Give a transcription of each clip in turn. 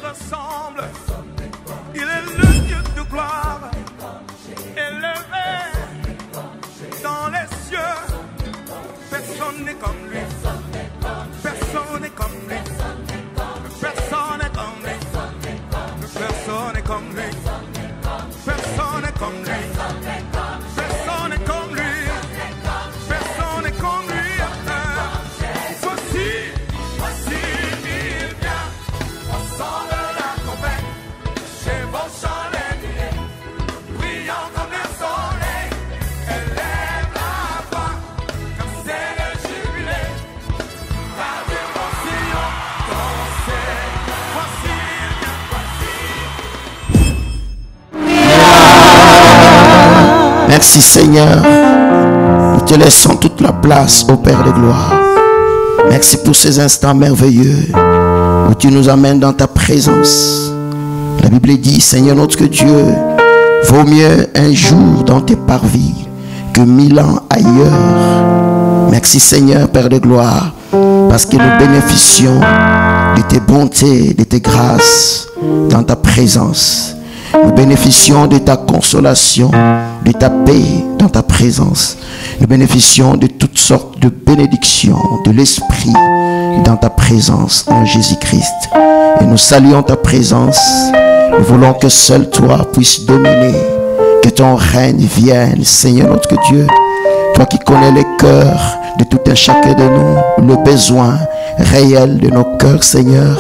ressemble. Il est le Dieu de gloire, élevé dans les cieux. Personne n'est comme lui. Personne n'est comme lui. Personne n'est comme lui. Personne n'est comme lui. Personne n'est comme lui. Personne n'est comme lui. Personne n'est comme lui. Voici, il vient. Au son de la trompette, chevauchant les nuées, brillant comme le soleil. Élève la voix, comme c'est le jubilé. Radio Sion, dansez. Voici, il vient. Merci Seigneur. Nous te laissons toute la place au Père de gloire. Merci pour ces instants merveilleux où tu nous amènes dans ta présence. La Bible dit, Seigneur notre Dieu, vaut mieux un jour dans tes parvis que 1000 ans ailleurs. Merci Seigneur, Père de gloire, parce que nous bénéficions de tes bontés, de tes grâces dans ta présence. Nous bénéficions de ta consolation, de ta paix dans ta présence. Nous bénéficions de toutes sortes de bénédictions de l'Esprit dans ta présence en Jésus-Christ. Et nous saluons ta présence. Nous voulons que seul toi puisses dominer, que ton règne vienne, Seigneur notre Dieu. Toi qui connais les cœurs de tout un chacun de nous, le besoin réel de nos cœurs, Seigneur.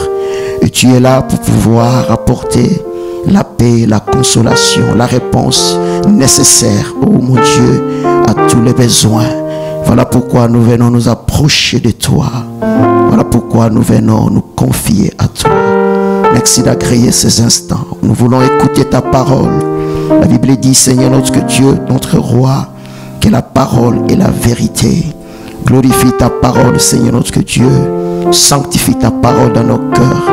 Et tu es là pour pouvoir apporter la paix, la consolation, la réponse nécessaire, oh mon Dieu, à tous les besoins. Voilà pourquoi nous venons nous approcher de toi. Voilà pourquoi nous venons nous confier à toi. Merci d'agréer ces instants. Nous voulons écouter ta parole. La Bible dit, Seigneur notre Dieu, notre roi, que la parole est la vérité. Glorifie ta parole, Seigneur notre Dieu. Sanctifie ta parole dans nos cœurs.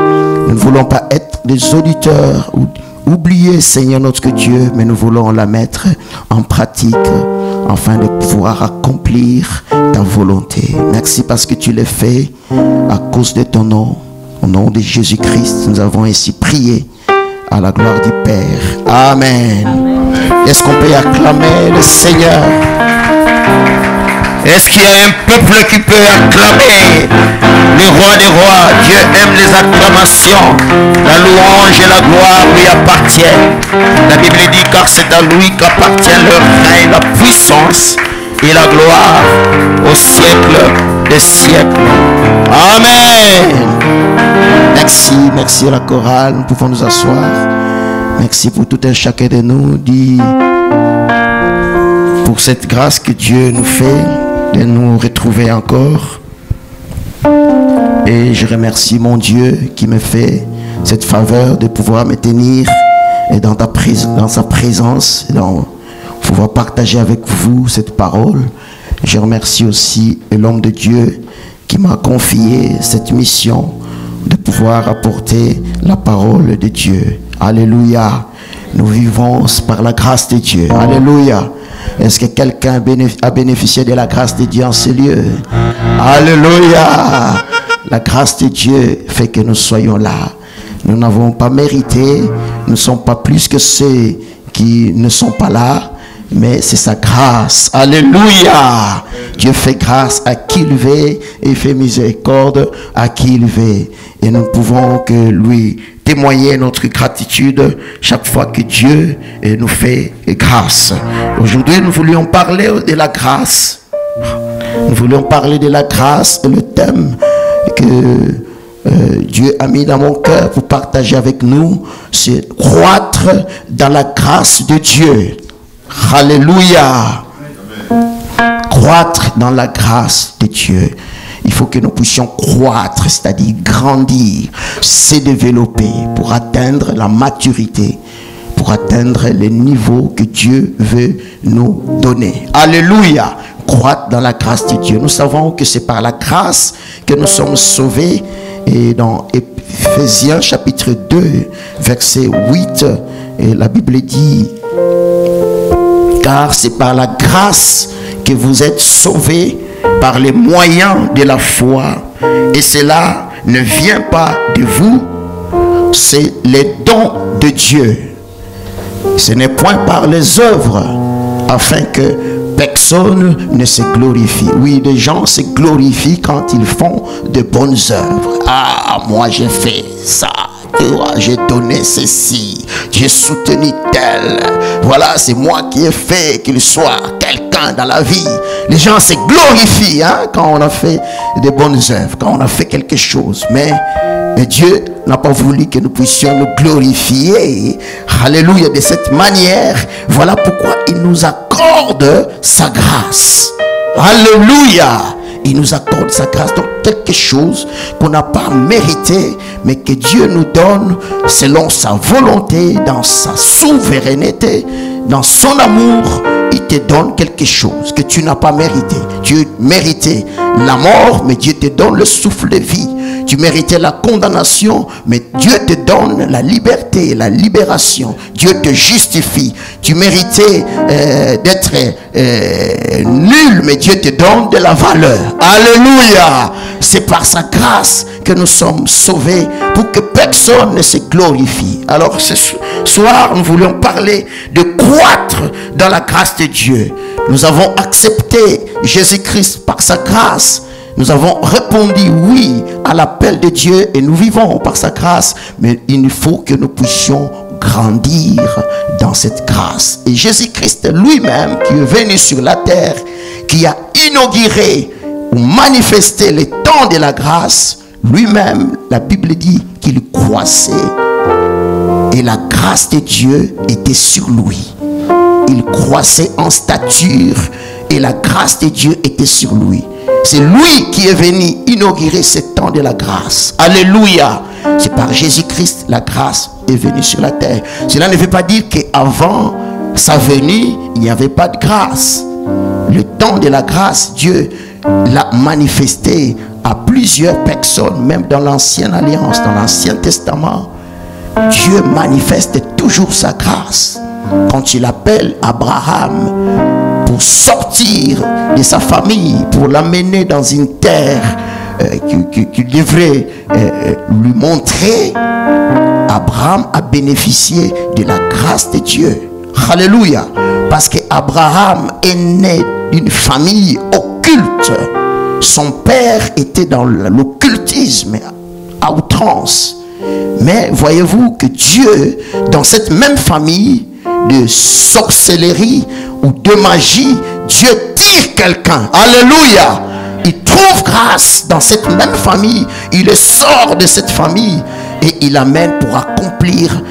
Nous ne voulons pas être des auditeurs ou oublier, Seigneur notre Dieu, mais nous voulons la mettre en pratique afin de pouvoir accomplir ta volonté. Merci parce que tu l'as fait à cause de ton nom. Au nom de Jésus-Christ, nous avons ainsi prié à la gloire du Père. Amen. Est-ce qu'on peut acclamer le Seigneur? Est-ce qu'il y a un peuple qui peut acclamer le roi des rois? Dieu aime les acclamations. La louange et la gloire lui appartiennent. La Bible dit, car c'est à lui qu'appartient le règne, la puissance et la gloire au siècle des siècles. Amen. Merci à la chorale. Nous pouvons nous asseoir. Merci pour tout un chacun de nous. Pour cette grâce que Dieu nous fait de nous retrouver encore. Et je remercie mon Dieu qui me fait cette faveur de pouvoir me tenir dans sa présence, de pouvoir partager avec vous cette parole. Je remercie aussi l'homme de Dieu qui m'a confié cette mission de pouvoir apporter la parole de Dieu. Alléluia. Nous vivons par la grâce de Dieu. Alléluia. Est-ce que quelqu'un a bénéficié de la grâce de Dieu en ce lieu? Alléluia. La grâce de Dieu fait que nous soyons là. Nous n'avons pas mérité. Nous ne sommes pas plus que ceux qui ne sont pas là. Mais c'est sa grâce. Alléluia. Dieu fait grâce à qui il veut et fait miséricorde à qui il veut. Et nous ne pouvons que lui témoigner notre gratitude chaque fois que Dieu nous fait grâce. Aujourd'hui, nous voulions parler de la grâce. Nous voulions parler de la grâce, le thème que Dieu a mis dans mon cœur pour partager avec nous, c'est croître dans la grâce de Dieu. Alléluia. Croître dans la grâce de Dieu. Il faut que nous puissions croître, c'est-à-dire grandir, se développer pour atteindre la maturité, pour atteindre les niveaux que Dieu veut nous donner. Alléluia. Croître dans la grâce de Dieu. Nous savons que c'est par la grâce que nous sommes sauvés. Et dans Éphésiens chapitre 2, verset 8, et la Bible dit, car c'est par la grâce que vous êtes sauvés par les moyens de la foi. Et cela ne vient pas de vous, c'est les dons de Dieu. Ce n'est point par les œuvres, afin que personne ne se glorifie. Oui, les gens se glorifient quand ils font de bonnes œuvres. Ah, moi j'ai fait ça. J'ai donné ceci, j'ai soutenu tel. Voilà, c'est moi qui ai fait qu'il soit quelqu'un dans la vie. Les gens se glorifient quand on a fait de bonnes œuvres, quand on a fait quelque chose. Mais Dieu n'a pas voulu que nous puissions nous glorifier. Alléluia, de cette manière. Voilà pourquoi il nous accorde sa grâce. Alléluia. Il nous accorde sa grâce, donc quelque chose qu'on n'a pas mérité, mais que Dieu nous donne selon sa volonté, dans sa souveraineté, dans son amour. Il te donne quelque chose que tu n'as pas mérité. Tu méritais la mort, mais Dieu te donne le souffle de vie. Tu méritais la condamnation, mais Dieu te donne la liberté, la libération. Dieu te justifie. Tu méritais d'être nul, mais Dieu te donne de la valeur. Alléluia! C'est par sa grâce que nous sommes sauvés, pour que personne ne se glorifie. Alors ce soir, nous voulions parler de croître dans la grâce de Dieu. Nous avons accepté Jésus-Christ par sa grâce. Nous avons répondu oui à l'appel de Dieu et nous vivons par sa grâce. Mais il faut que nous puissions grandir dans cette grâce. Et Jésus-Christ lui-même, qui est venu sur la terre, qui a inauguré ou manifesté les temps de la grâce, lui-même, la Bible dit qu'il croissait. Et la grâce de Dieu était sur lui. Il croissait en stature et la grâce de Dieu était sur lui. C'est lui qui est venu inaugurer ce temps de la grâce. Alléluia. C'est par Jésus-Christ la grâce est venue sur la terre. Cela ne veut pas dire qu'avant sa venue, il n'y avait pas de grâce. Le temps de la grâce, Dieu l'a manifesté à plusieurs personnes, même dans l'Ancienne Alliance, dans l'Ancien Testament. Dieu manifeste toujours sa grâce. Quand il appelle Abraham pour sortir de sa famille, pour l'amener dans une terre qu'il devrait lui montrer, Abraham a bénéficié de la grâce de Dieu. Alléluia. Parce qu'Abraham est né d'une famille occulte. Son père était dans l'occultisme à outrance. Mais voyez-vous que Dieu, dans cette même famille de sorcellerie ou de magie, Dieu tire quelqu'un. Alléluia. Il trouve grâce dans cette même famille. Il le sort de cette famille et il l'amène pour accomplir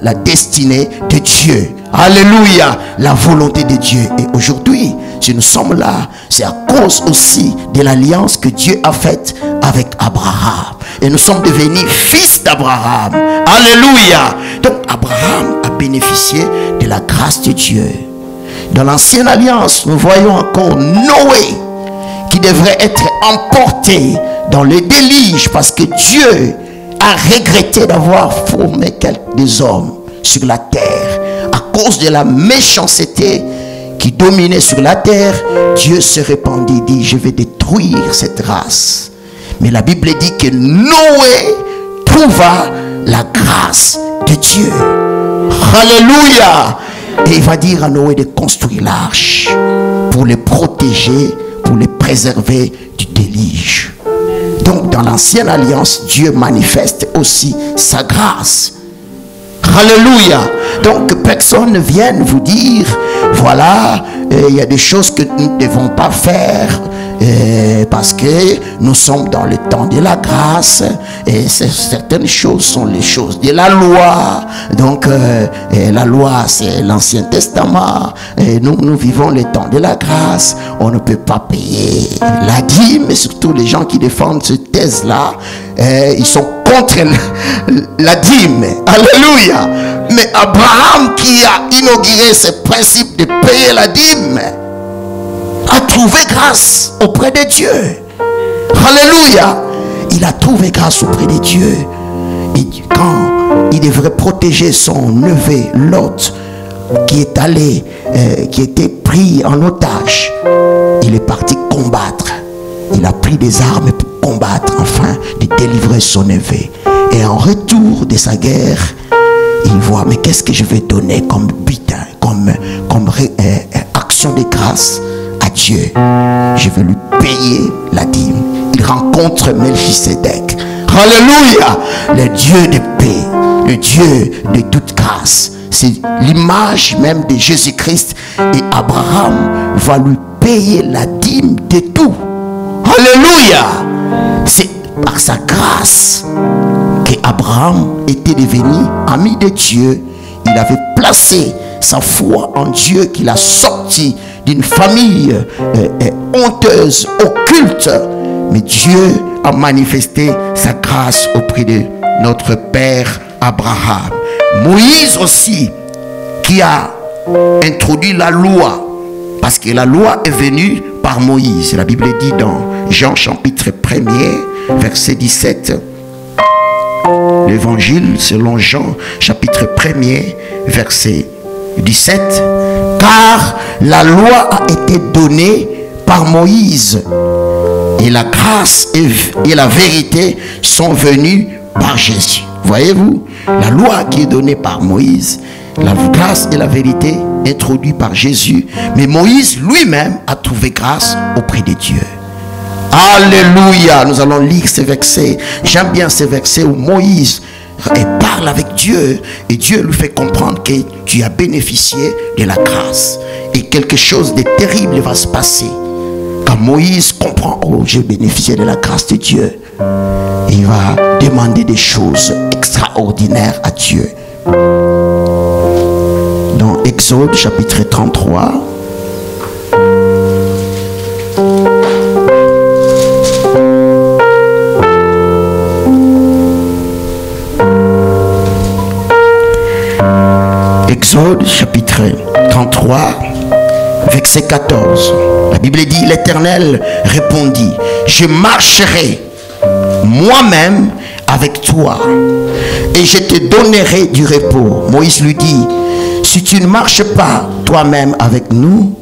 la destinée de Dieu. Alléluia. La volonté de Dieu. Et aujourd'hui, si nous sommes là, c'est à cause aussi de l'alliance que Dieu a faite avec Abraham. Et nous sommes devenus fils d'Abraham. Alléluia. Donc Abraham a bénéficié de la grâce de Dieu. Dans l'Ancienne Alliance, nous voyons encore Noé qui devrait être emporté dans le déluge parce que Dieu a regretté d'avoir formé des hommes sur la terre. À cause de la méchanceté qui dominait sur la terre, Dieu se répandit, dit: je vais détruire cette race. Mais la Bible dit que Noé trouva la grâce de Dieu. Alléluia. Et il va dire à Noé de construire l'arche pour les protéger, pour les préserver du déluge. Donc dans l'Ancienne Alliance, Dieu manifeste aussi sa grâce. Alléluia. Donc personne ne vienne vous dire: voilà, il y a des choses que nous ne devons pas faire parce que nous sommes dans le temps de la grâce et certaines choses sont les choses de la loi. Donc la loi, c'est l'Ancien Testament et nous vivons le temps de la grâce. On ne peut pas payer la dîme, mais surtout les gens qui défendent cette thèse là, ils sont contre la dîme. Alléluia. Mais Abraham, qui a inauguré ce principe de payer la dîme, a trouvé grâce auprès de Dieu. Alléluia. Il a trouvé grâce auprès de Dieu. Et quand il devrait protéger son neveu Lot, qui est allé, qui était pris en otage, il est parti combattre. il a pris des armes pour combattre afin de délivrer son neveu. Et en retour de sa guerre, il voit, mais qu'est-ce que je vais donner comme butin, comme action de grâce à Dieu? Je vais lui payer la dîme. Il rencontre Melchisedec. Alléluia! Le Dieu de paix, le Dieu de toute grâce. C'est l'image même de Jésus-Christ. Et Abraham va lui payer la dîme de tout. Alléluia! C'est par sa grâce qu'Abraham était devenu ami de Dieu. Il avait placé sa foi en Dieu, qu'il a sorti d'une famille honteuse, occulte. Mais Dieu a manifesté sa grâce auprès de notre Père Abraham. Moïse aussi, qui a introduit la loi, parce que la loi est venue par Moïse. La Bible dit dans Jean chapitre 1er, verset 17, l'évangile selon Jean chapitre 1er, verset 17, car la loi a été donnée par Moïse et la grâce et la vérité sont venues par Jésus. Voyez-vous, la loi qui est donnée par Moïse, la grâce et la vérité introduites par Jésus, mais Moïse lui-même a trouvé grâce auprès de Dieu. Alléluia. Nous allons lire ces versets. J'aime bien ces versets où Moïse parle avec Dieu et Dieu lui fait comprendre que tu as bénéficié de la grâce et quelque chose de terrible va se passer. Quand Moïse comprend, oh, j'ai bénéficié de la grâce de Dieu, il va demander des choses extraordinaires à Dieu. Dans Exode chapitre 33, Exode chapitre 33, verset 14. La Bible dit, l'Éternel répondit, je marcherai moi-même avec toi et je te donnerai du repos. Moïse lui dit, si tu ne marches pas toi-même avec nous,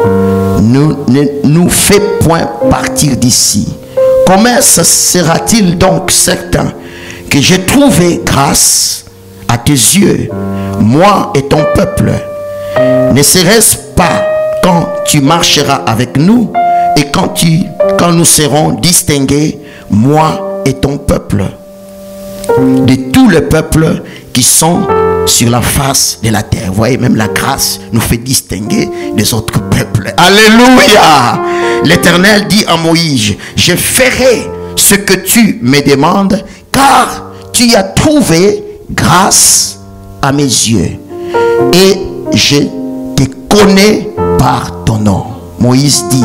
ne nous fais point partir d'ici. Comment sera-t-il donc certain que j'ai trouvé grâce à tes yeux, moi et ton peuple? Ne serait-ce pas quand tu marcheras avec nous et quand nous serons distingués, moi et ton peuple, de tous les peuples qui sont sur la face de la terre? Vous voyez, même la grâce nous fait distinguer des autres peuples. Alléluia. L'Éternel dit à Moïse, je ferai ce que tu me demandes, car tu as trouvé grâce à mes yeux et je te connais par ton nom. Moïse dit,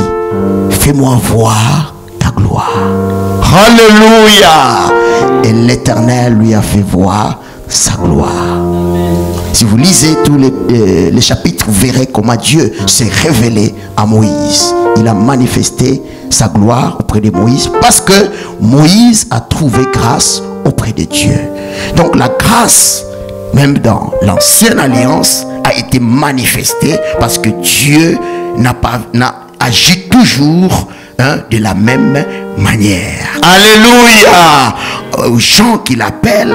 fais-moi voir ta gloire. Alléluia. Et l'Éternel lui a fait voir sa gloire. Si vous lisez tous les chapitres, vous verrez comment Dieu s'est révélé à Moïse. Il a manifesté sa gloire auprès de Moïse parce que Moïse a trouvé grâce auprès de Dieu. Donc la grâce, même dans l'ancienne alliance, a été manifestée parce que Dieu n'a agi toujours de la même manière. Alléluia. Aux gens qu'il appelle,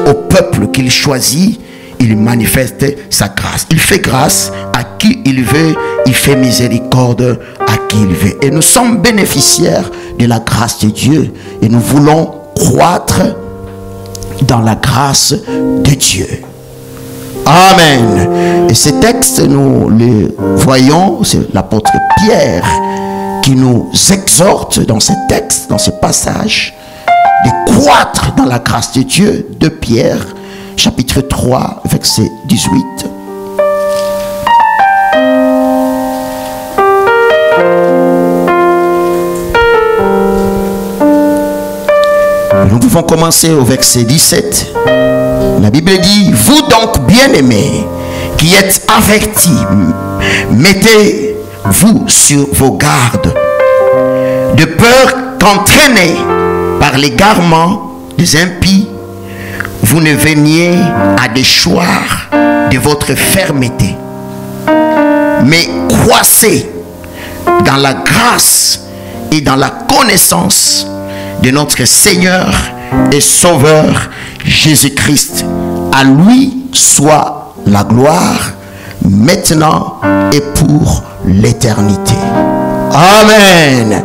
au peuple qu'il choisit, il manifeste sa grâce. Il fait grâce à qui il veut, il fait miséricorde à qui il veut. Et nous sommes bénéficiaires de la grâce de Dieu et nous voulons croître dans la grâce de Dieu. Amen. Et ces textes, nous les voyons, c'est l'apôtre Pierre qui nous exhorte dans ces textes, dans ce passage, de croître dans la grâce de Dieu. De Pierre, chapitre 3, verset 18. Nous pouvons commencer au verset 17. La Bible dit, vous donc bien-aimés, qui êtes avertis, mettez-vous sur vos gardes, de peur qu'entraînés par l'égarement des impies, vous ne veniez à déchoir de votre fermeté, mais croissez dans la grâce et dans la connaissance de notre Seigneur et Sauveur Jésus-Christ. À lui soit la gloire, maintenant et pour l'éternité. Amen.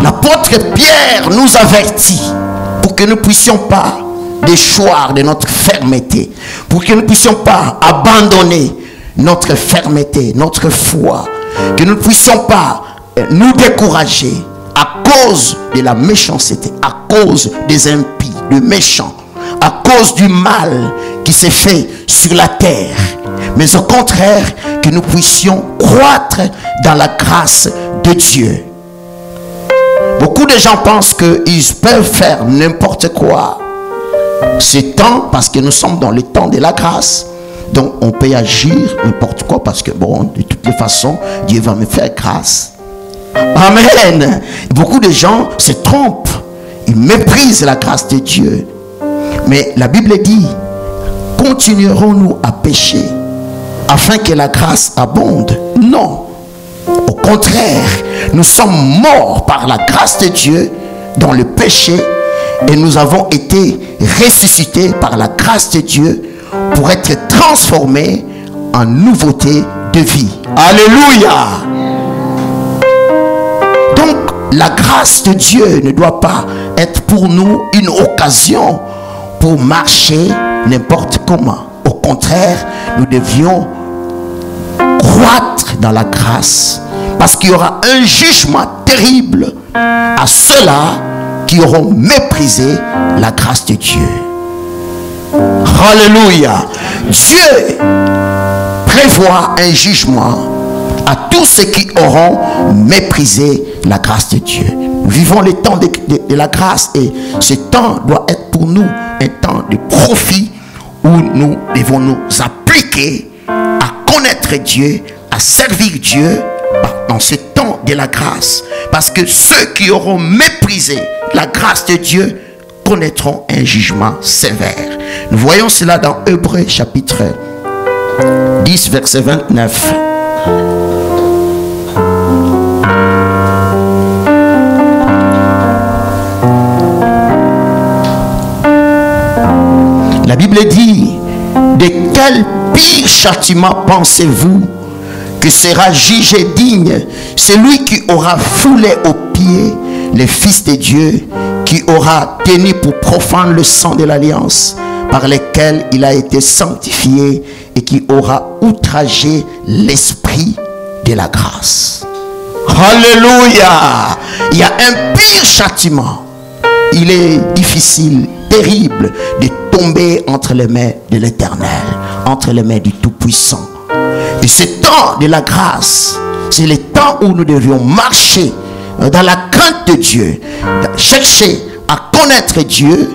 L'apôtre Pierre nous avertit pour que nous ne puissions pas déchoir de notre fermeté, pour que nous ne puissions pas abandonner notre fermeté, notre foi, que nous ne puissions pas nous décourager à cause de la méchanceté, à cause des impies, des méchants, à cause du mal qui s'est fait sur la terre, mais au contraire que nous puissions croître dans la grâce de Dieu. Beaucoup de gens pensent qu'ils peuvent faire n'importe quoi. C'est temps parce que nous sommes dans le temps de la grâce. Donc on peut agir n'importe quoi parce que bon, de toutes les façons, Dieu va me faire grâce. Amen. Beaucoup de gens se trompent. Ils méprisent la grâce de Dieu. Mais la Bible dit, continuerons-nous à pécher afin que la grâce abonde? Non. Au contraire, nous sommes morts par la grâce de Dieu dans le péché et nous avons été ressuscités par la grâce de Dieu pour être transformés en nouveauté de vie. Alléluia. Donc la grâce de Dieu ne doit pas être pour nous une occasion pour marcher n'importe comment. Au contraire, nous devions croître dans la grâce, parce qu'il y aura un jugement terrible à ceux-là qui auront méprisé la grâce de Dieu. Alléluia. Dieu prévoit un jugement à tous ceux qui auront méprisé la grâce de Dieu. Nous vivons le temps de la grâce et ce temps doit être pour nous un temps de profit où nous devons nous appliquer à connaître Dieu, à servir Dieu dans ce temps de la grâce. Parce que ceux qui auront méprisé la grâce de Dieu connaîtront un jugement sévère. Nous voyons cela dans Hébreux chapitre 10 verset 29. La Bible dit, de quel pire châtiment pensez-vous que sera jugé digne celui qui aura foulé aux pieds les fils de Dieu, qui aura tenu pour profane le sang de l'alliance par lequel il a été sanctifié et qui aura outragé l'esprit de la grâce. Alléluia. Il y a un pire châtiment. Il est difficile, terrible de tomber entre les mains de l'Éternel, entre les mains du Tout-Puissant. Et ce temps de la grâce, c'est le temps où nous devions marcher dans la crainte de Dieu, chercher à connaître Dieu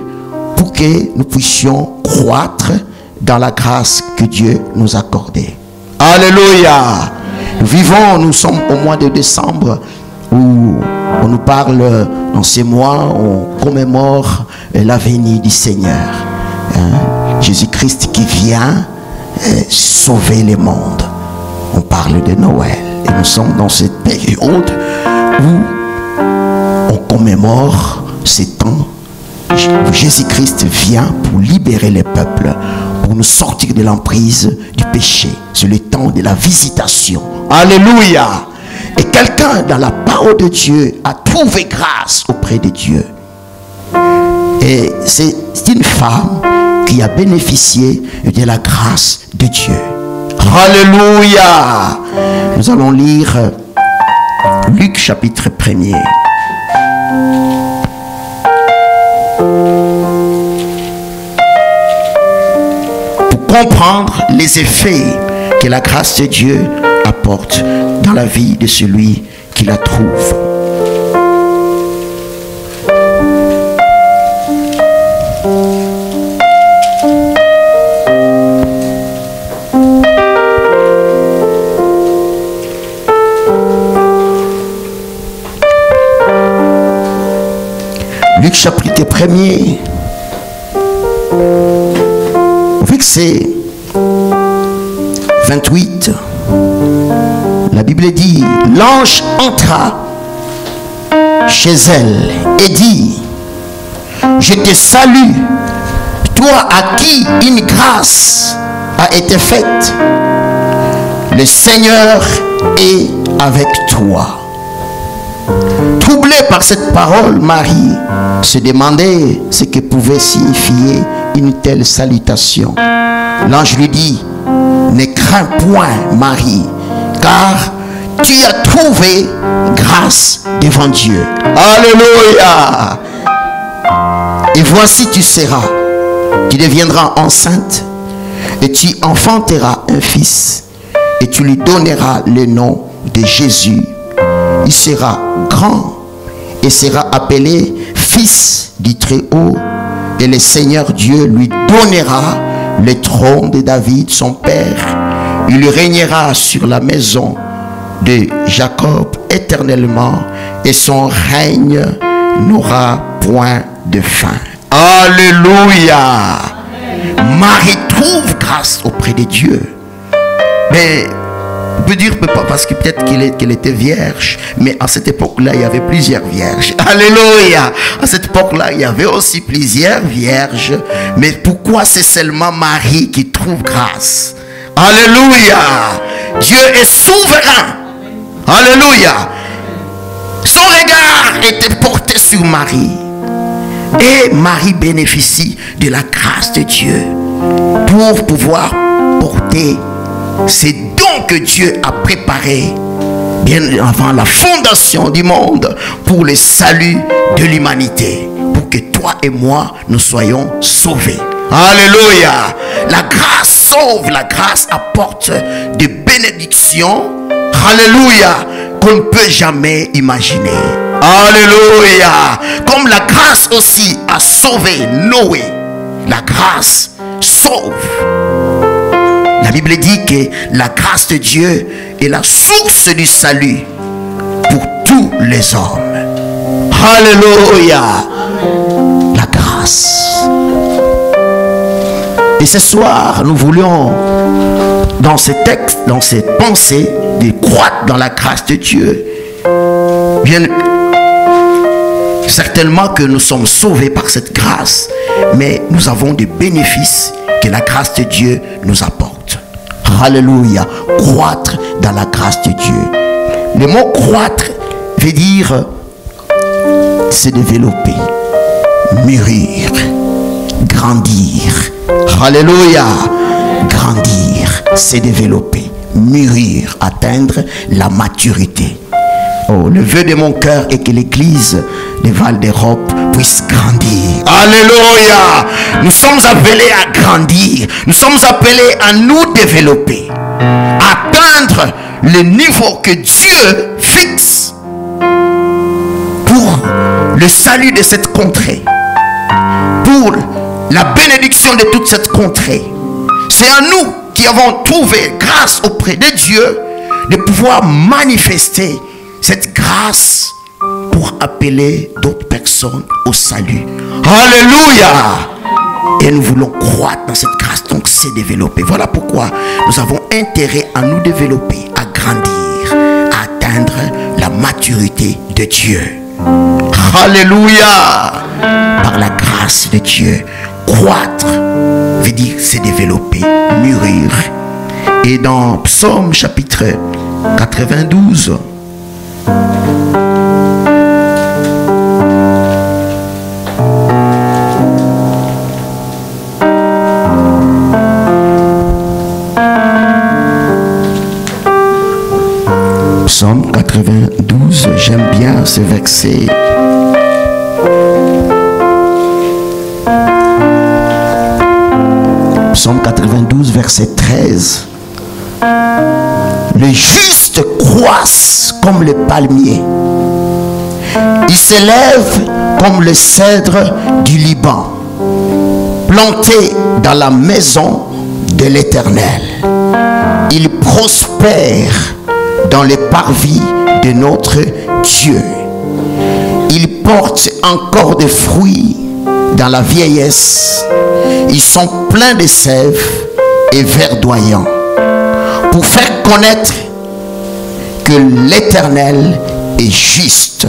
pour que nous puissions croître dans la grâce que Dieu nous a accordée. Alléluia. Nous sommes au mois de décembre où on nous parle, dans ces mois, on commémore la venue du Seigneur. Jésus-Christ qui vient sauver le monde. On parle de Noël. Et nous sommes dans cette période où on commémore ces temps où Jésus-Christ vient pour libérer les peuples, pour nous sortir de l'emprise du péché. C'est le temps de la visitation. Alléluia. Et quelqu'un dans la parole de Dieu a trouvé grâce auprès de Dieu. Et c'est une femme qui a bénéficié de la grâce de Dieu. Alléluia. Nous allons lire Luc chapitre 1er. Pour comprendre les effets que la grâce de Dieu apporte dans la vie de celui qui la trouve. Luc chapitre 1er, verset 28. La Bible dit, l'ange entra chez elle et dit: je te salue, toi à qui une grâce a été faite. Le Seigneur est avec toi. Troublée par cette parole, Marie se demandait ce que pouvait signifier une telle salutation. L'ange lui dit: ne crains point, Marie, car tu as trouvé grâce devant Dieu. Alléluia. Et voici, tu deviendras enceinte et tu enfanteras un fils et tu lui donneras le nom de Jésus. Il sera grand et sera appelé fils du Très-Haut, et le Seigneur Dieu lui donnera le trône de David son père. Il régnera sur la maison de Jacob éternellement, et son règne n'aura point de fin. Alléluia. Marie trouve grâce auprès de Dieu. Mais on peut dire parce que peut-être qu'elle était vierge, mais à cette époque-là, il y avait plusieurs vierges. Alléluia. À cette époque-là, il y avait aussi plusieurs vierges. Mais pourquoi c'est seulement Marie qui trouve grâce? Alléluia. Dieu est souverain. Alléluia. Son regard était porté sur Marie. Et Marie bénéficie de la grâce de Dieu pour pouvoir porter ces dons que Dieu a préparés bien avant la fondation du monde pour le salut de l'humanité, pour que toi et moi nous soyons sauvés. Alléluia. La grâce sauve, la grâce apporte des bénédictions. Alléluia. Qu'on ne peut jamais imaginer. Alléluia. Comme la grâce aussi a sauvé Noé, la grâce sauve. La Bible dit que la grâce de Dieu est la source du salut pour tous les hommes. Alléluia. La grâce. Et ce soir, nous voulions, dans ces textes, dans ces pensées, de croître dans la grâce de Dieu. Bien, certainement que nous sommes sauvés par cette grâce, mais nous avons des bénéfices que la grâce de Dieu nous apporte. Alléluia. Croître dans la grâce de Dieu. Le mot croître veut dire se développer, mûrir, grandir. Alléluia. Grandir, se développer, mûrir, atteindre la maturité. Oh, le vœu de mon cœur est que l'église de Val d'Europe puisse grandir. Alléluia. Nous sommes appelés à grandir. Nous sommes appelés à nous développer, atteindre le niveau que Dieu fixe pour le salut de cette contrée, pour la bénédiction de toute cette contrée. C'est à nous qui avons trouvé grâce auprès de Dieu de pouvoir manifester cette grâce pour appeler d'autres personnes au salut. Alléluia. Et nous voulons croître dans cette grâce, donc c'est développer. Voilà pourquoi nous avons intérêt à nous développer, à grandir, à atteindre la maturité de Dieu. Alléluia. Par la grâce de Dieu, croître veut dire se développer, mûrir. Et dans Psaume chapitre 92, Psaume 92, j'aime bien ce verset. Psaume 92, verset 13. Le juste croisse comme le palmier. Il s'élève comme le cèdre du Liban, planté dans la maison de l'Éternel. Il prospère dans les parvis de notre Dieu. Il porte encore des fruits dans la vieillesse. Ils sont pleins de sève et verdoyants, pour faire connaître que l'Éternel est juste.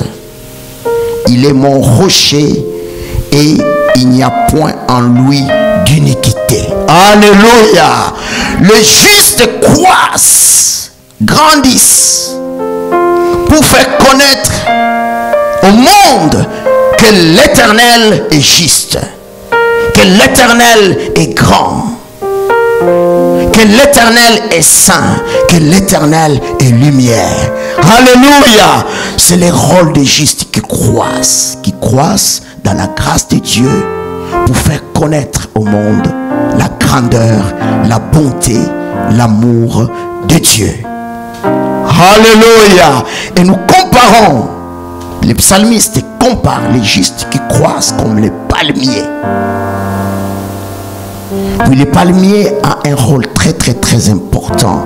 Il est mon rocher et il n'y a point en lui d'iniquité. Alléluia. Le juste croissent, grandissent pour faire connaître au monde que l'Éternel est juste, que l'Éternel est grand, que l'Éternel est saint, que l'Éternel est lumière. Alléluia. C'est le rôle des justes qui croissent dans la grâce de Dieu pour faire connaître au monde la grandeur, la bonté, l'amour de Dieu. Alléluia. Et nous comparons, les psalmistes comparent les justes qui croissent comme les palmiers. Puis le palmier a un rôle très très très important.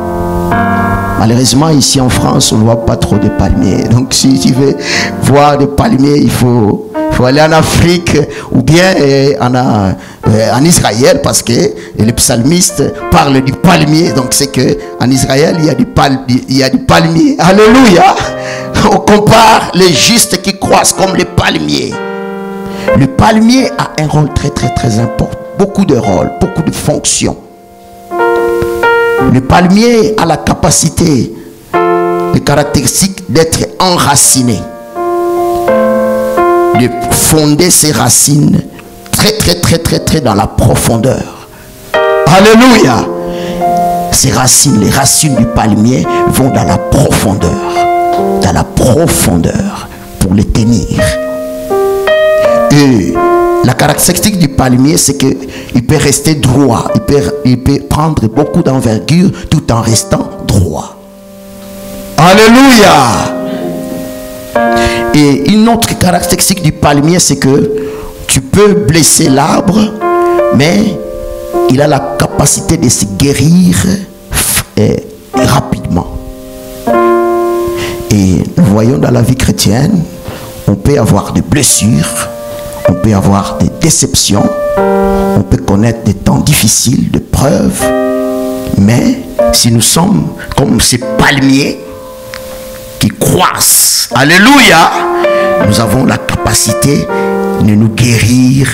Malheureusement ici en France on ne voit pas trop de palmiers. Donc si tu veux voir des palmiers, il faut aller en Afrique ou bien en Israël, parce que les psalmistes parlent du palmier. Donc c'est que en Israël il y a du palmier. Alléluia. On compare les justes qui croissent comme les palmiers. Le palmier a un rôle très très très important. Beaucoup de rôles, beaucoup de fonctions. Le palmier a la capacité, les caractéristiques d'être enraciné, de fonder ses racines très très très très très dans la profondeur. Alléluia. Ces racines, les racines du palmier vont dans la profondeur pour les tenir. Et la caractéristique du palmier, c'est qu'il peut rester droit. Il peut prendre beaucoup d'envergure tout en restant droit. Alléluia. Et une autre caractéristique du palmier, c'est que tu peux blesser l'arbre, mais il a la capacité de se guérir rapidement. Et nous voyons dans la vie chrétienne, on peut avoir des blessures, on peut avoir des déceptions, on peut connaître des temps difficiles, de preuves, mais si nous sommes comme ces palmiers qui croissent, alléluia, nous avons la capacité de nous guérir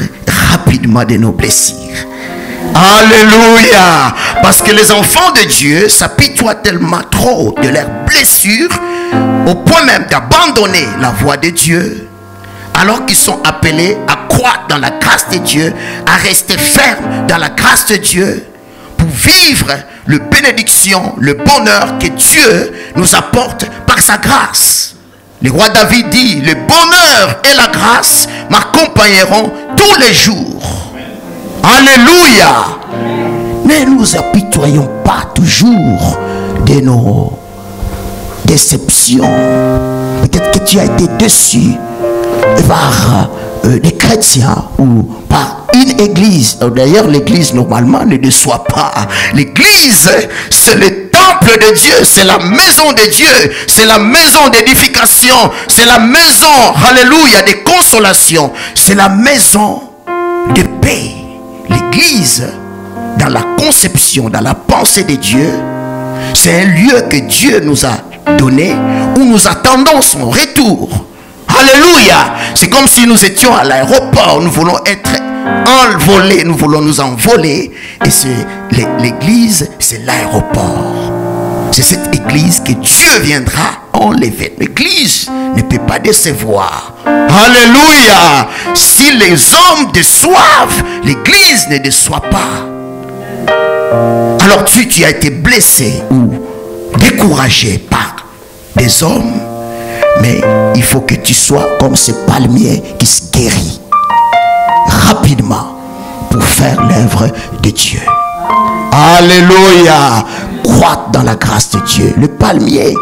rapidement de nos blessures. Alléluia. Parce que les enfants de Dieu s'apitoient tellement trop de leurs blessures au point même d'abandonner la voie de Dieu, alors qu'ils sont appelés à croître dans la grâce de Dieu, à rester fermes dans la grâce de Dieu, pour vivre le bénédiction, le bonheur que Dieu nous apporte par sa grâce. Le roi David dit, le bonheur et la grâce m'accompagneront tous les jours. Alléluia. Ne nous apitoyons pas toujours de nos déceptions. Peut-être que tu as été déçu par des chrétiens ou par une église. D'ailleurs, l'église normalement ne déçoit pas. L'église, c'est le temple de Dieu, c'est la maison de Dieu, c'est la maison d'édification, c'est la maison, alléluia, de consolation, c'est la maison de paix. L'église, dans la conception, dans la pensée de Dieu, c'est un lieu que Dieu nous a donné où nous attendons son retour. Alléluia. C'est comme si nous étions à l'aéroport, nous voulons être envolés, nous voulons nous envoler, et c'est l'église, c'est l'aéroport. C'est cette église que Dieu viendra enlever. L'église ne peut pas décevoir. Alléluia. Si les hommes déçoivent, l'église ne déçoit pas. Alors tu as été blessé ou découragé par des hommes, mais il faut que tu sois comme ce palmier qui se guérit rapidement pour faire l'œuvre de Dieu. Alléluia. Croître dans la grâce de Dieu. Le palmier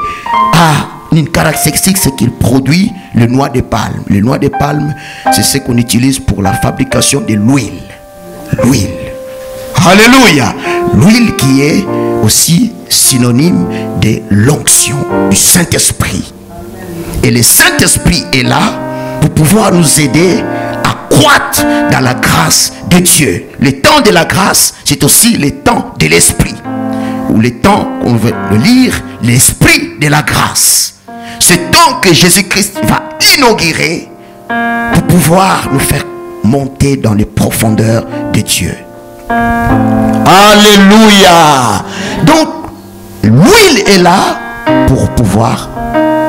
a une caractéristique, c'est qu'il produit le noix de palme. Le noix de palme, c'est ce qu'on utilise pour la fabrication de l'huile. L'huile. Alléluia. L'huile qui est aussi synonyme de l'onction du Saint-Esprit. Et le Saint-Esprit est là pour pouvoir nous aider à croître dans la grâce de Dieu. Le temps de la grâce, c'est aussi le temps de l'Esprit. Ou le temps qu'on veut le lire, l'Esprit de la grâce. Ce temps que Jésus-Christ va inaugurer pour pouvoir nous faire monter dans les profondeurs de Dieu. Alléluia. Donc, l'huile est là pour pouvoir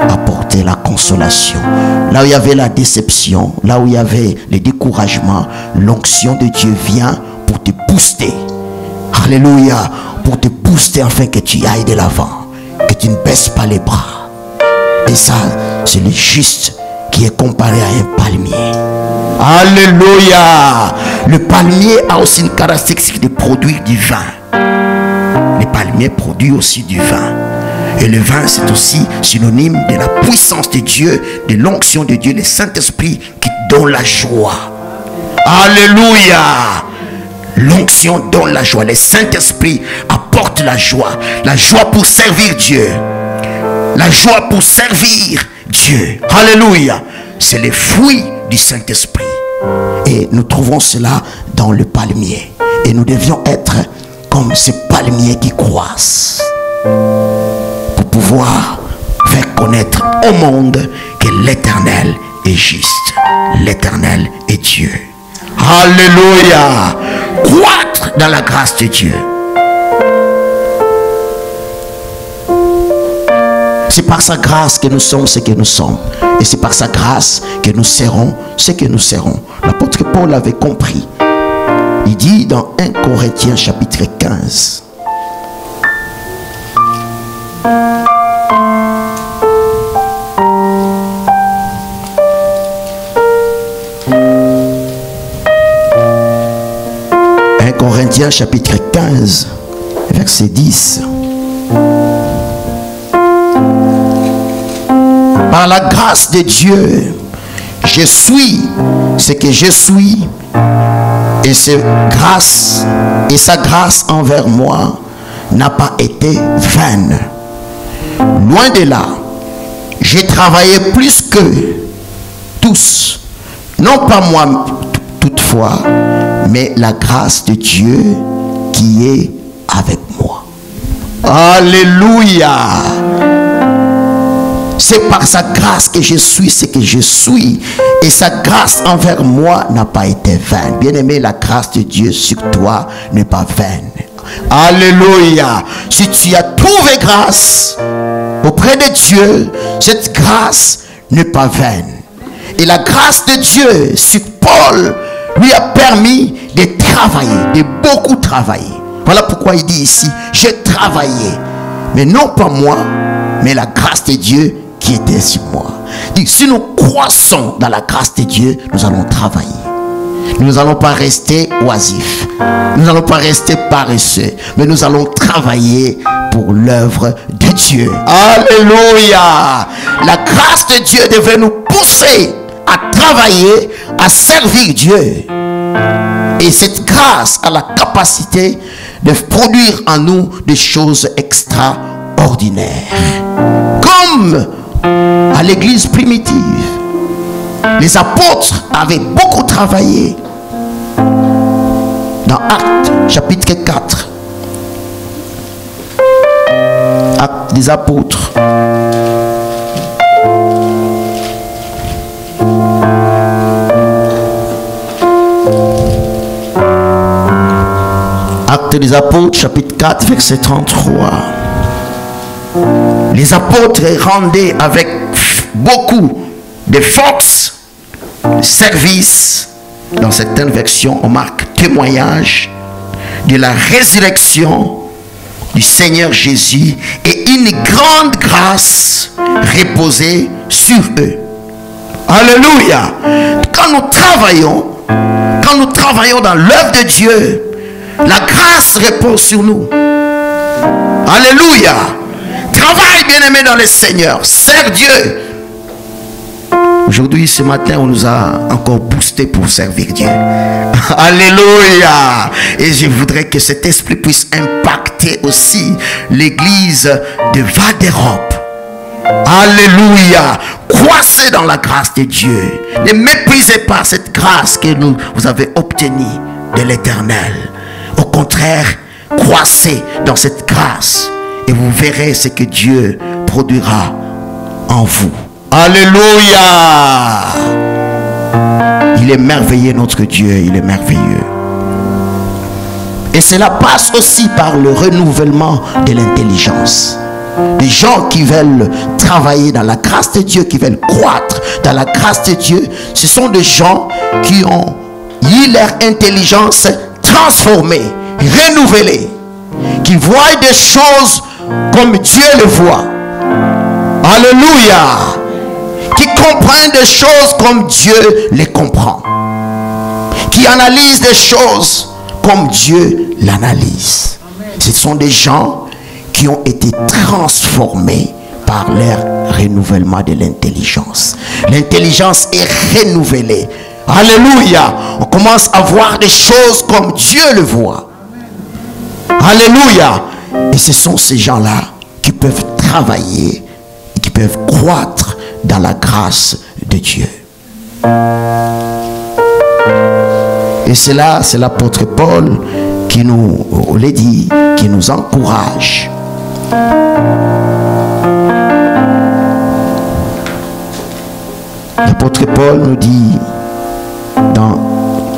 apporter la consolation. Là où il y avait la déception, là où il y avait le découragement, l'onction de Dieu vient pour te booster. Alléluia. Pour te booster afin que tu ailles de l'avant, que tu ne baisses pas les bras. Et ça, c'est le juste qui est comparé à un palmier. Alléluia. Le palmier a aussi une caractéristique de produire du vin. Le palmier produit aussi du vin. Et le vin, c'est aussi synonyme de la puissance de Dieu, de l'onction de Dieu, le Saint-Esprit qui donne la joie. Alléluia. L'onction donne la joie. Le Saint-Esprit apporte la joie. La joie pour servir Dieu. La joie pour servir Dieu. Alléluia. C'est le fruit du Saint-Esprit. Et nous trouvons cela dans le palmier. Et nous devions être comme ces palmiers qui croissent. Pour pouvoir faire connaître au monde que l'Éternel est juste. L'Éternel est Dieu. Alléluia. Croître dans la grâce de Dieu. C'est par sa grâce que nous sommes ce que nous sommes. Et c'est par sa grâce que nous serons ce que nous serons. L'apôtre Paul avait compris. Il dit dans 1 Corinthiens chapitre 15. Corinthiens chapitre 15, verset 10. Par la grâce de Dieu, je suis ce que je suis, et sa grâce envers moi n'a pas été vaine. Loin de là, j'ai travaillé plus que tous, non pas moi toutefois, mais la grâce de Dieu qui est avec moi. Alléluia. C'est par sa grâce que je suis ce que je suis. Et sa grâce envers moi n'a pas été vaine. Bien-aimé, la grâce de Dieu sur toi n'est pas vaine. Alléluia. Si tu as trouvé grâce auprès de Dieu, cette grâce n'est pas vaine. Et la grâce de Dieu sur Paul lui a permis de travailler, de beaucoup travailler. Voilà pourquoi il dit ici, j'ai travaillé. Mais non pas moi, mais la grâce de Dieu qui était sur moi. Donc, si nous croissons dans la grâce de Dieu, nous allons travailler. Nous n'allons pas rester oisifs. Nous n'allons pas rester paresseux. Mais nous allons travailler pour l'œuvre de Dieu. Alléluia. La grâce de Dieu devait nous pousser à travailler, à servir Dieu. Et cette grâce a la capacité de produire en nous des choses extraordinaires. Comme à l'église primitive, les apôtres avaient beaucoup travaillé. Dans Actes chapitre 4, Actes des apôtres, Actes des apôtres chapitre 4 verset 33. Les apôtres rendaient avec beaucoup de force service. Dans certaines versions on marque témoignage de la résurrection du Seigneur Jésus, et une grande grâce reposait sur eux. Alléluia. Quand nous travaillons dans l'œuvre de Dieu, la grâce repose sur nous. Alléluia. Travaille, bien-aimé, dans le Seigneur. Sers Dieu. Aujourd'hui, ce matin, on nous a encore boosté pour servir Dieu. Alléluia. Et je voudrais que cet esprit puisse impacter aussi l'église de Val-d'Europe. Alléluia. Croissez dans la grâce de Dieu. Ne méprisez pas cette grâce que vous avez obtenue de l'Éternel. Au contraire, croissez dans cette grâce et vous verrez ce que Dieu produira en vous. Alléluia. Il est merveilleux, notre Dieu, il est merveilleux. Et cela passe aussi par le renouvellement de l'intelligence. Des gens qui veulent travailler dans la grâce de Dieu, qui veulent croître dans la grâce de Dieu, ce sont des gens qui ont eu leur intelligence transformée, renouvelée, qui voient des choses comme Dieu le voit. Alléluia. Qui comprennent des choses comme Dieu les comprend. Qui analysent des choses comme Dieu l'analyse. Ce sont des gens qui ont été transformés par leur renouvellement de l'intelligence. L'intelligence est renouvelée. Alléluia. On commence à voir des choses comme Dieu le voit. Alléluia. Et ce sont ces gens-là qui peuvent travailler et qui peuvent croître dans la grâce de Dieu. Et cela, c'est l'apôtre Paul qui nous le dit, qui nous encourage. L'apôtre Paul nous dit dans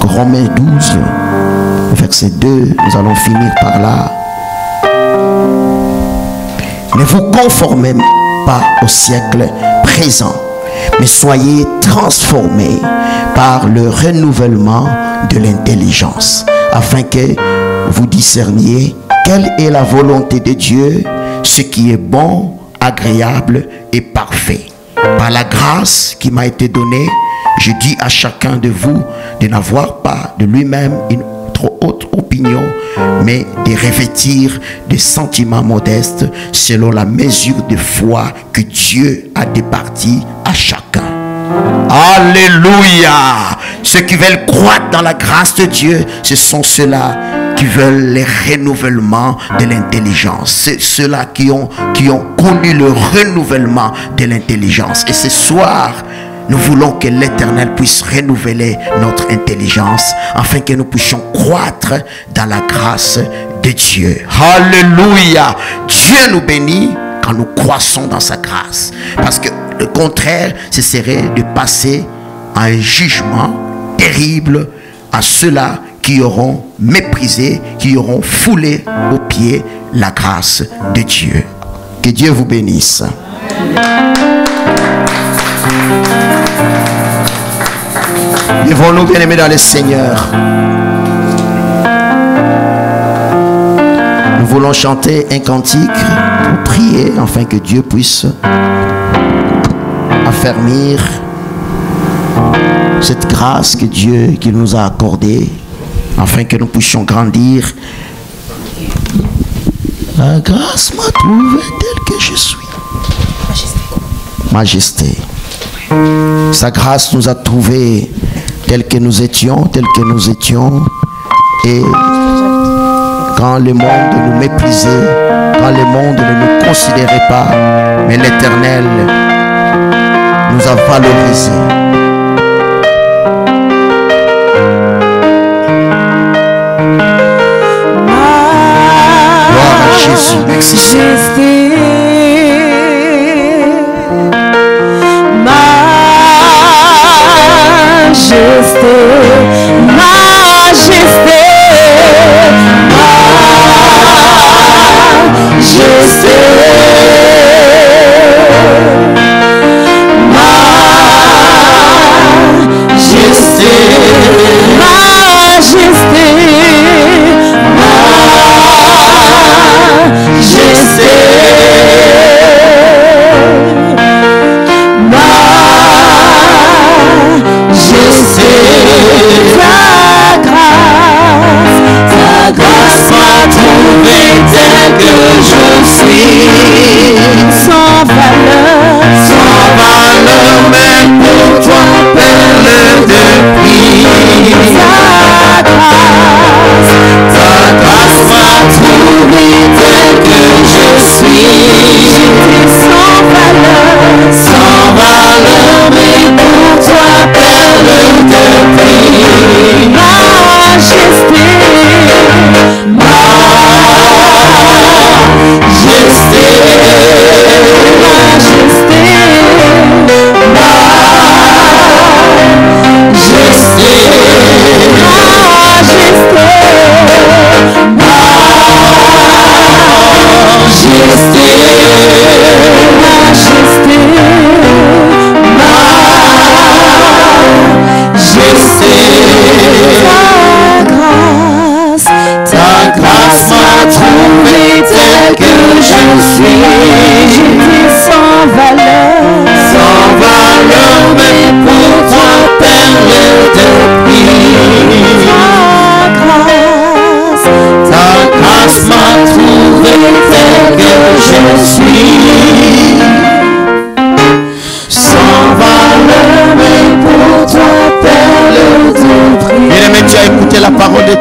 Romains 12, verset 2, nous allons finir par là. Ne vous conformez pas au siècle présent, mais soyez transformés par le renouvellement de l'intelligence, afin que vous discerniez quelle est la volonté de Dieu, ce qui est bon, agréable et parfait. Par la grâce qui m'a été donnée, je dis à chacun de vous de n'avoir pas de lui-même une trop haute opinion, mais de revêtir des sentiments modestes selon la mesure de foi que Dieu a départie à chacun. Alléluia. Ceux qui veulent croître dans la grâce de Dieu, ce sont ceux-là qui veulent le renouvellement de l'intelligence. C'est ceux-là qui ont connu le renouvellement de l'intelligence. Et ce soir, nous voulons que l'Éternel puisse renouveler notre intelligence afin que nous puissions croître dans la grâce de Dieu. Alléluia. Dieu nous bénit quand nous croissons dans sa grâce. Parce que le contraire, ce serait de passer à un jugement terrible à ceux-là qui auront méprisé, qui auront foulé aux pieds la grâce de Dieu. Que Dieu vous bénisse. Lèvons-nous, bien-aimés dans le Seigneur. Nous voulons chanter un cantique pour prier afin que Dieu puisse affermir cette grâce que Dieu qui nous a accordée afin que nous puissions grandir. La grâce m'a trouvé tel que je suis. Majesté. Sa grâce nous a trouvés tels que nous étions, et quand le monde nous méprisait, quand le monde ne nous considérait pas, mais l'Éternel nous a valorisés. Gloire à Jésus. Majesté.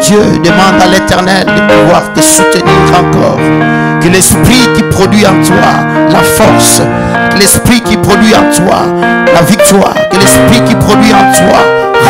Dieu, demande à l'Éternel de pouvoir te soutenir encore. Que l'Esprit qui produit en toi la force, que l'Esprit qui produit en toi la victoire, que l'Esprit qui produit en toi,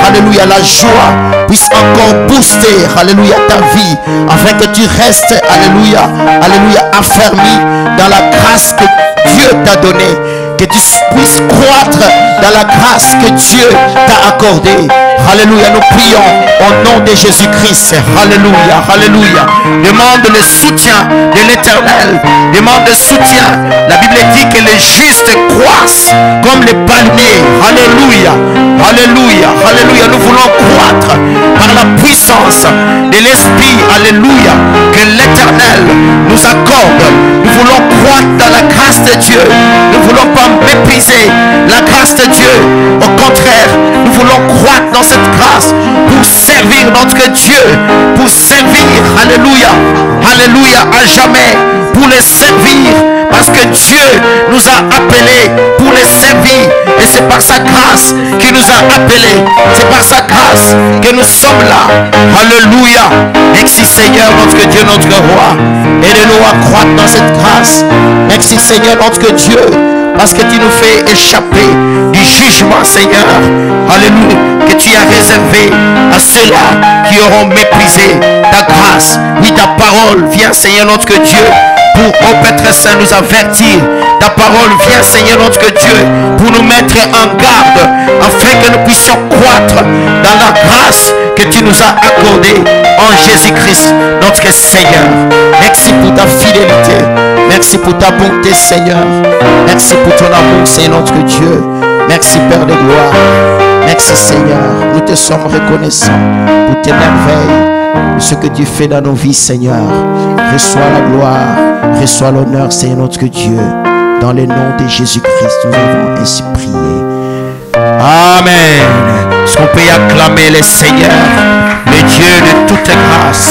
alléluia, la joie, puisse encore booster, alléluia, ta vie, afin que tu restes, alléluia, alléluia, affermi dans la grâce que Dieu t'a donnée, que tu puisses croître dans la grâce que Dieu t'a accordée. Alléluia, nous prions au nom de Jésus-Christ. Alléluia, alléluia. Demande le soutien de l'Éternel. Demande le soutien. La Bible dit que les justes croissent comme les palmiers. Alléluia, alléluia, alléluia. Nous voulons croître par la puissance de l'Esprit. Alléluia, que l'Éternel nous accorde. Nous voulons croître dans la grâce de Dieu. Nous ne voulons pas mépriser la grâce de Dieu. Au contraire, nous voulons croître dans cette grâce pour servir notre Dieu, pour servir, alléluia, alléluia, à jamais, pour les servir, parce que Dieu nous a appelés pour les servir, et c'est par sa grâce qu'il nous a appelés, c'est par sa grâce que nous sommes là. Alléluia. Merci Seigneur, notre Dieu, notre roi, aide-nous à croître dans cette grâce. Merci Seigneur, notre Dieu, parce que tu nous fais échapper du jugement, Seigneur. Alléluia. Que tu as réservé à ceux-là qui auront méprisé ta grâce. Oui, ta parole vient, Seigneur, notre Dieu, pour, ô Père Saint, nous avertir. Ta parole vient, Seigneur, notre Dieu, pour nous mettre en garde, afin que nous puissions croître dans la grâce que tu nous as accordée en Jésus-Christ, notre Seigneur. Merci pour ta fidélité. Merci pour ta bonté, Seigneur. Merci pour ton amour, Seigneur notre Dieu. Merci, Père de gloire. Merci, Seigneur. Nous te sommes reconnaissants pour tes merveilles, pour ce que tu fais dans nos vies, Seigneur. Reçois la gloire, reçois l'honneur, Seigneur notre Dieu. Dans le nom de Jésus-Christ, nous avons ainsi prié. Amen. Est-ce qu'on peut acclamer le Seigneur, le Dieu de toute grâce?